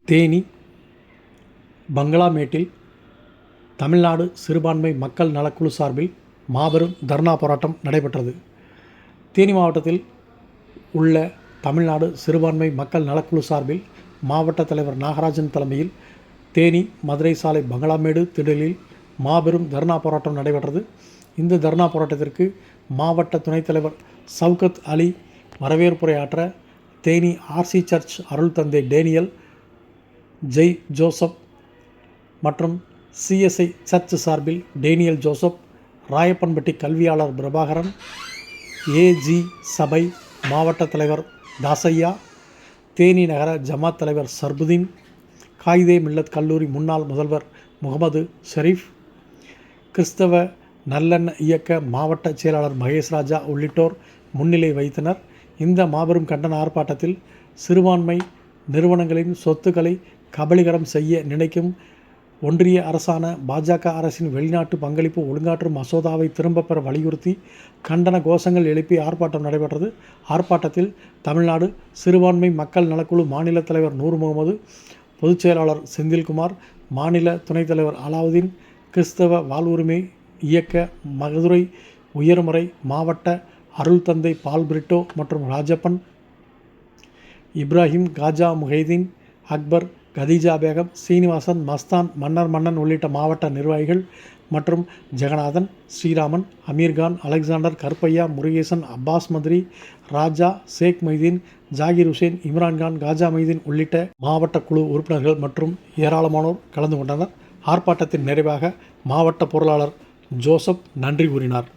தேனி பங்களாமேட்டில் தமிழ்நாடு சிறுபான்மை மக்கள் நலக்குழு சார்பில் மாபெரும் தர்ணா போராட்டம் நடைபெற்றது. தேனி மாவட்டத்தில் உள்ள தமிழ்நாடு சிறுபான்மை மக்கள் நலக்குழு சார்பில் மாவட்ட தலைவர் நாகராஜன் தலைமையில் தேனி மதுரை சாலை பங்களாமேடு திடலில் மாபெரும் தர்ணா போராட்டம் நடைபெற்றது. இந்த தர்ணா போராட்டத்திற்கு மாவட்ட துணைத் தலைவர் சவுகத் அலி வரவேற்புரையாற்ற தேனி ஆர்சி சர்ச் அருள் தந்தை டேனியல், ஜெய் ஜோசப் மற்றும் சிஎஸ்ஐ சர்ச் சார்பில் டேனியல் ஜோசப், ராயப்பன்பட்டி கல்வியாளர் பிரபாகரன், ஏஜி சபை மாவட்ட தலைவர் தாசையா, தேனி நகர ஜமாத் தலைவர் சர்புதீன், காயிதே மில்லத் கல்லூரி முன்னாள் முதல்வர் முகமது ஷெரீப், கிறிஸ்தவ நல்லெண்ண இயக்க மாவட்ட செயலாளர் மகேஷ் ராஜா உள்ளிட்டோர் முன்னிலை வைத்தனர். இந்த மாபெரும் கண்டன ஆர்ப்பாட்டத்தில் சிறுபான்மை நிறுவனங்களின் சொத்துக்களை கபளீகரம் செய்ய நினைக்கும் ஒன்றிய அரசான பாஜக அரசின் வெளிநாட்டு பங்களிப்பு ஒழுங்காற்று மசோதாவை திரும்பப் பெற வலியுறுத்தி கண்டன கோஷங்கள் எழுப்பி ஆர்ப்பாட்டம் நடைபெற்றது. ஆர்ப்பாட்டத்தில் தமிழ்நாடு சிறுபான்மை மக்கள் நலக்குழு மாநில தலைவர் நூர் முகமது, பொதுச் செயலாளர் செந்தில்குமார், மாநில துணைத் தலைவர் அலாவுதீன், கிறிஸ்தவ வாழ்வுரிமை இயக்க மதுரை உயர்மறை மாவட்ட அருள் தந்தை பால் பிரிட்டோ மற்றும் ராஜப்பன், இப்ராஹிம், காஜா முஹைதீன், அக்பர், கதீஜா பேகம், சீனிவாசன், மஸ்தான், மன்னன் உள்ளிட்ட மாவட்ட நிர்வாகிகள் மற்றும் ஜெகநாதன், ஸ்ரீராமன், அமீர்கான், அலெக்சாண்டர், கருப்பையா, முருகேசன், அப்பாஸ் மதுரி, ராஜா, ஷேக் மைதீன், ஜாகிர் ஹுசேன், இம்ரான்கான், காஜா மைதீன் உள்ளிட்ட மாவட்ட குழு உறுப்பினர்கள் மற்றும் ஏராளமானோர் கலந்து கொண்டனர். ஆர்ப்பாட்டத்தின் நிறைவாக மாவட்ட பொருளாளர் ஜோசப் நன்றி கூறினார்.